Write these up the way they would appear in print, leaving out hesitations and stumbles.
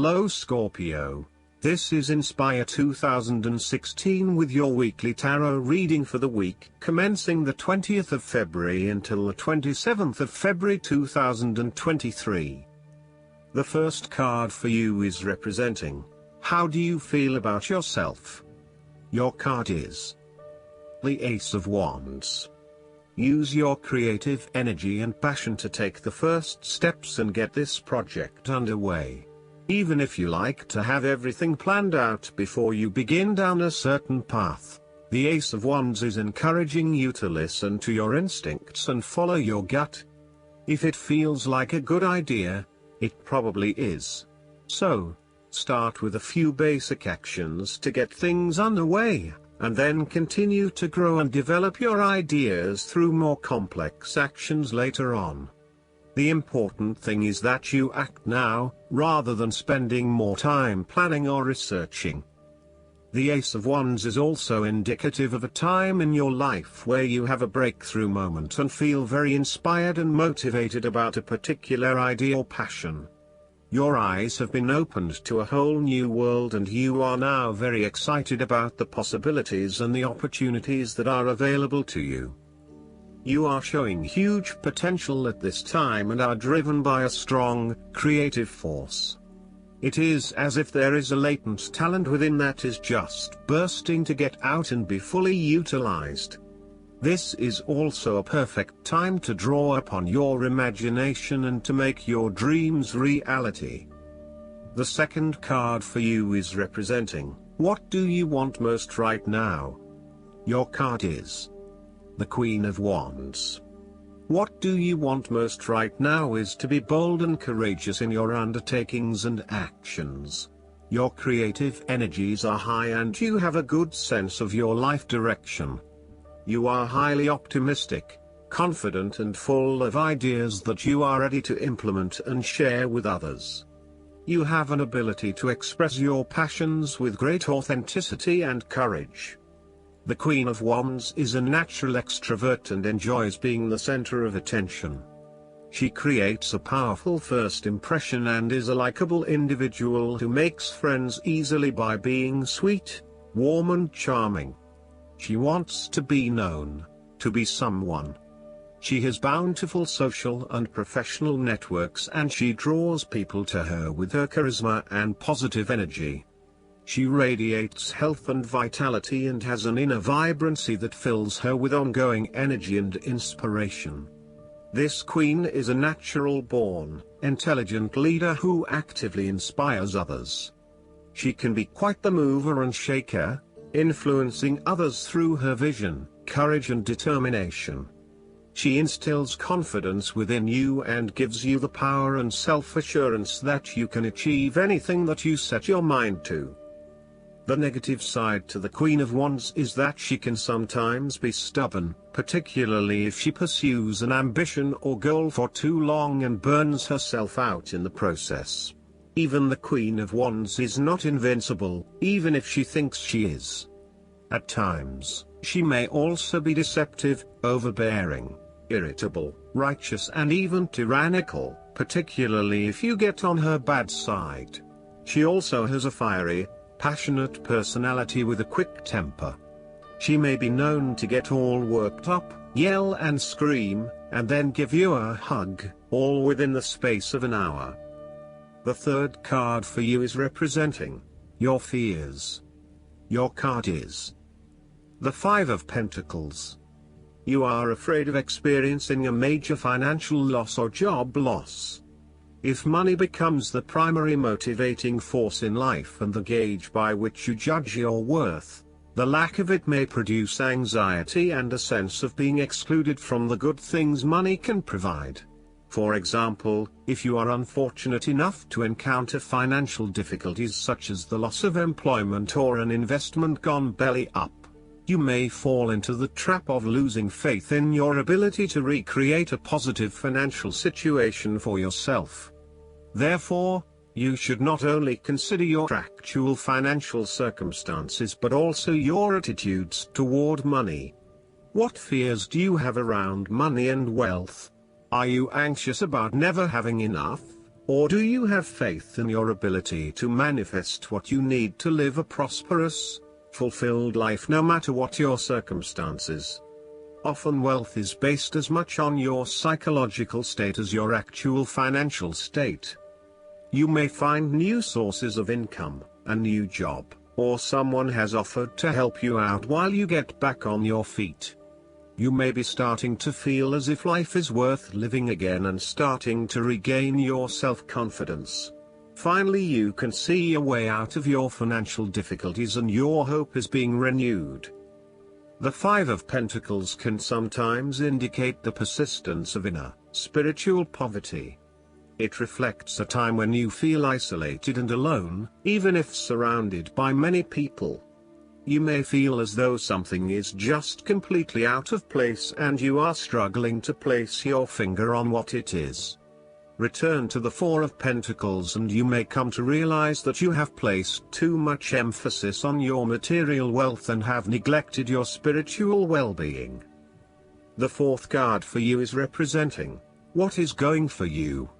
Hello Scorpio. This is Inspire 2016 with your weekly tarot reading for the week commencing the 20th of February until the 27th of February 2023. The first card for you is representing, how do you feel about yourself? Your card is the Ace of Wands. Use your creative energy and passion to take the first steps and get this project underway. Even if you like to have everything planned out before you begin down a certain path, the Ace of Wands is encouraging you to listen to your instincts and follow your gut. If it feels like a good idea, it probably is. So, start with a few basic actions to get things underway, and then continue to grow and develop your ideas through more complex actions later on. The important thing is that you act now, rather than spending more time planning or researching. The Ace of Wands is also indicative of a time in your life where you have a breakthrough moment and feel very inspired and motivated about a particular idea or passion. Your eyes have been opened to a whole new world and you are now very excited about the possibilities and the opportunities that are available to you. You are showing huge potential at this time and are driven by a strong, creative force. It is as if there is a latent talent within that is just bursting to get out and be fully utilized. This is also a perfect time to draw upon your imagination and to make your dreams reality. The second card for you is representing, what do you want most right now? Your card is the Queen of Wands. What do you want most right now is to be bold and courageous in your undertakings and actions. Your creative energies are high and you have a good sense of your life direction. You are highly optimistic, confident and full of ideas that you are ready to implement and share with others. You have an ability to express your passions with great authenticity and courage. The Queen of Wands is a natural extrovert and enjoys being the center of attention. She creates a powerful first impression and is a likable individual who makes friends easily by being sweet, warm and charming. She wants to be known, to be someone. She has bountiful social and professional networks and she draws people to her with her charisma and positive energy. She radiates health and vitality and has an inner vibrancy that fills her with ongoing energy and inspiration. This queen is a natural-born, intelligent leader who actively inspires others. She can be quite the mover and shaker, influencing others through her vision, courage and determination. She instills confidence within you and gives you the power and self-assurance that you can achieve anything that you set your mind to. The negative side to the Queen of Wands is that she can sometimes be stubborn, particularly if she pursues an ambition or goal for too long and burns herself out in the process. Even the Queen of Wands is not invincible, even if she thinks she is. At times, she may also be deceptive, overbearing, irritable, righteous and even tyrannical, particularly if you get on her bad side. She also has a fiery, passionate personality with a quick temper. She may be known to get all worked up, yell and scream, and then give you a hug, all within the space of an hour. The third card for you is representing your fears. Your card is the Five of Pentacles. You are afraid of experiencing a major financial loss or job loss. If money becomes the primary motivating force in life and the gauge by which you judge your worth, the lack of it may produce anxiety and a sense of being excluded from the good things money can provide. For example, if you are unfortunate enough to encounter financial difficulties such as the loss of employment or an investment gone belly up, you may fall into the trap of losing faith in your ability to recreate a positive financial situation for yourself. Therefore, you should not only consider your actual financial circumstances but also your attitudes toward money. What fears do you have around money and wealth? Are you anxious about never having enough, Or do you have faith in your ability to manifest what you need to live a prosperous, fulfilled life no matter what your circumstances? Often wealth is based as much on your psychological state as your actual financial state. You may find new sources of income, a new job, or someone has offered to help you out while you get back on your feet. You may be starting to feel as if life is worth living again and starting to regain your self-confidence. Finally, you can see a way out of your financial difficulties and your hope is being renewed. The Five of Pentacles can sometimes indicate the persistence of inner, spiritual poverty. It reflects a time when you feel isolated and alone, even if surrounded by many people. You may feel as though something is just completely out of place and you are struggling to place your finger on what it is. Return to the Four of Pentacles and you may come to realize that you have placed too much emphasis on your material wealth and have neglected your spiritual well-being. The fourth card for you is representing what is going for you.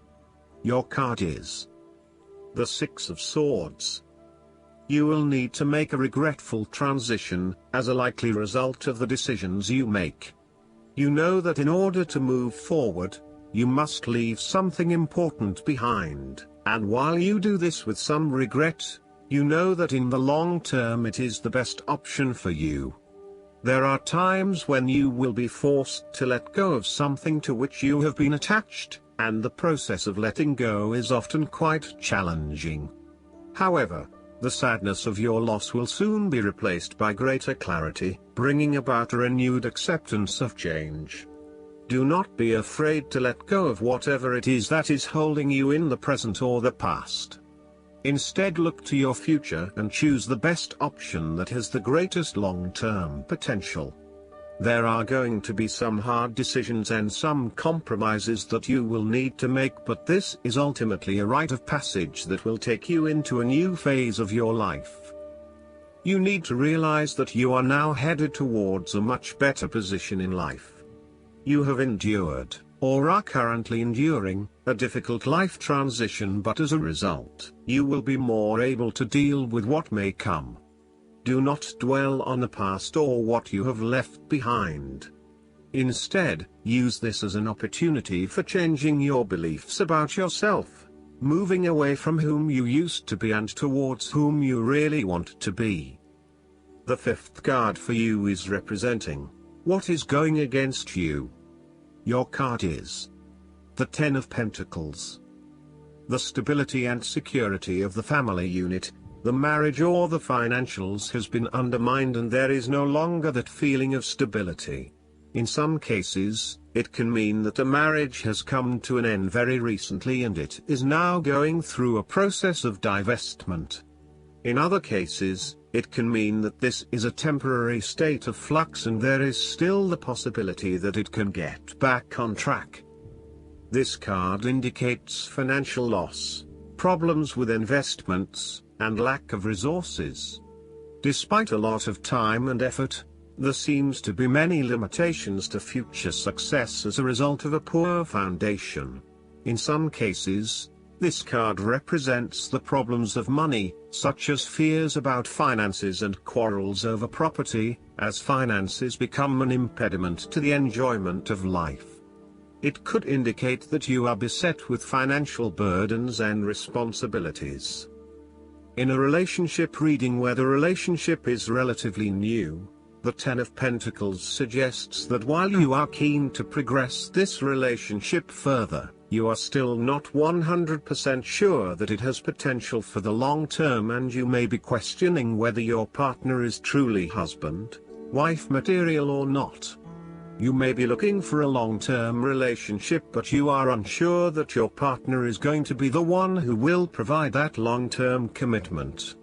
Your card is the Six of Swords. You will need to make a regretful transition, as a likely result of the decisions you make. You know that in order to move forward, you must leave something important behind, and while you do this with some regret, you know that in the long term it is the best option for you. There are times when you will be forced to let go of something to which you have been attached, and the process of letting go is often quite challenging. However, the sadness of your loss will soon be replaced by greater clarity, bringing about a renewed acceptance of change. Do not be afraid to let go of whatever it is that is holding you in the present or the past. Instead, look to your future and choose the best option that has the greatest long-term potential. There are going to be some hard decisions and some compromises that you will need to make, but this is ultimately a rite of passage that will take you into a new phase of your life. You need to realize that you are now headed towards a much better position in life. You have endured, or are currently enduring, a difficult life transition, but as a result, you will be more able to deal with what may come. Do not dwell on the past or what you have left behind. Instead, use this as an opportunity for changing your beliefs about yourself, moving away from whom you used to be and towards whom you really want to be. The fifth card for you is representing what is going against you. Your card is the Ten of Pentacles. The stability and security of the family unit, the marriage or the financials has been undermined and there is no longer that feeling of stability. In some cases, it can mean that a marriage has come to an end very recently and it is now going through a process of divestment. In other cases, it can mean that this is a temporary state of flux and there is still the possibility that it can get back on track. This card indicates financial loss, problems with investments, and lack of resources. Despite a lot of time and effort, there seems to be many limitations to future success as a result of a poor foundation. In some cases, this card represents the problems of money, such as fears about finances and quarrels over property, as finances become an impediment to the enjoyment of life. It could indicate that you are beset with financial burdens and responsibilities. In a relationship reading where the relationship is relatively new, the Ten of Pentacles suggests that while you are keen to progress this relationship further, you are still not 100% sure that it has potential for the long term and you may be questioning whether your partner is truly husband, wife material or not. You may be looking for a long-term relationship but you are unsure that your partner is going to be the one who will provide that long-term commitment.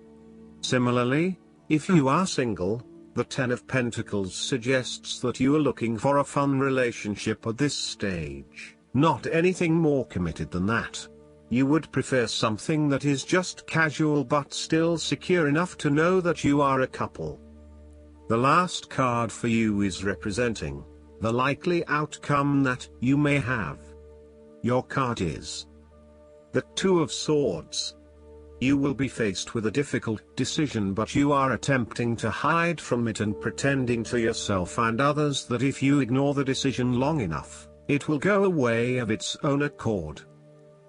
Similarly, if you are single, the Ten of Pentacles suggests that you are looking for a fun relationship at this stage, not anything more committed than that. You would prefer something that is just casual but still secure enough to know that you are a couple. The last card for you is representing the likely outcome that you may have. Your card is The Two of Swords. You will be faced with a difficult decision, but you are attempting to hide from it and pretending to yourself and others that if you ignore the decision long enough, it will go away of its own accord.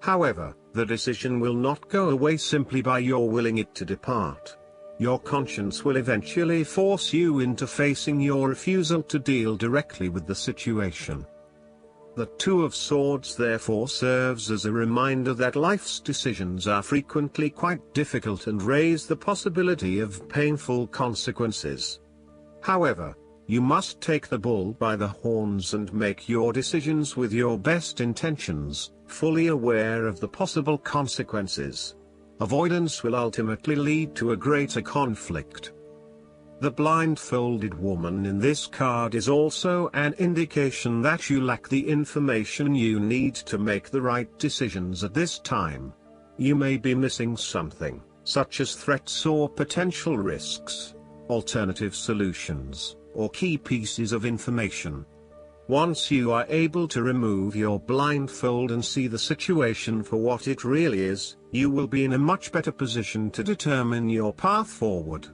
However, the decision will not go away simply by your willing it to depart. Your conscience will eventually force you into facing your refusal to deal directly with the situation. The Two of Swords therefore serves as a reminder that life's decisions are frequently quite difficult and raise the possibility of painful consequences. However, you must take the bull by the horns and make your decisions with your best intentions, fully aware of the possible consequences. Avoidance will ultimately lead to a greater conflict. The blindfolded woman in this card is also an indication that you lack the information you need to make the right decisions at this time. You may be missing something, such as threats or potential risks, alternative solutions, or key pieces of information. Once you are able to remove your blindfold and see the situation for what it really is, you will be in a much better position to determine your path forward.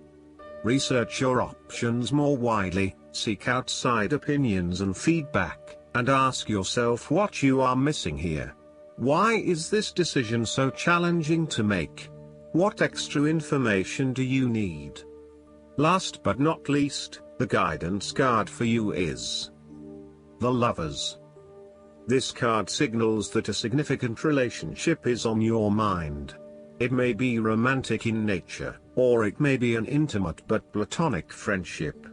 Research your options more widely, seek outside opinions and feedback, and ask yourself what you are missing here. Why is this decision so challenging to make? What extra information do you need? Last but not least, the guidance card for you is the Lovers. This card signals that a significant relationship is on your mind. It may be romantic in nature, or it may be an intimate but platonic friendship.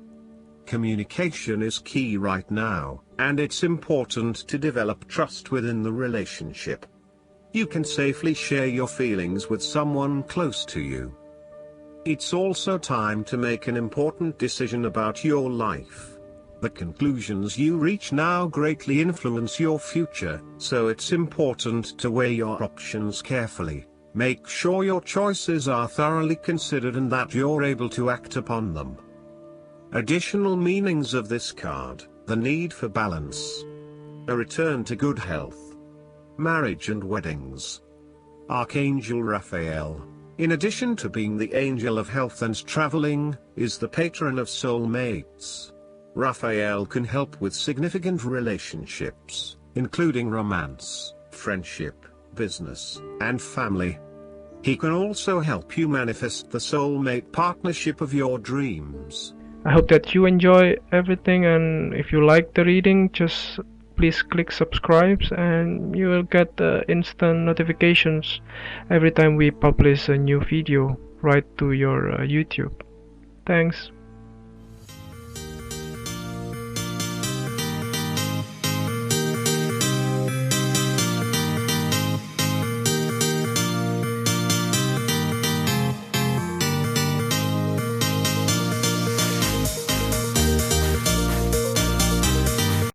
Communication is key right now, and it's important to develop trust within the relationship. You can safely share your feelings with someone close to you. It's also time to make an important decision about your life. The conclusions you reach now greatly influence your future, so it's important to weigh your options carefully. Make sure your choices are thoroughly considered and that you're able to act upon them. Additional meanings of this card: the need for balance, a return to good health, marriage and weddings. Archangel Raphael, in addition to being the angel of health and traveling, is the patron of soulmates. Raphael can help with significant relationships, including romance, friendship, business, and family. He can also help you manifest the soulmate partnership of your dreams. I hope that you enjoy everything, and if you like the reading, just please click subscribe and you will get instant notifications every time we publish a new video right to your YouTube. Thanks.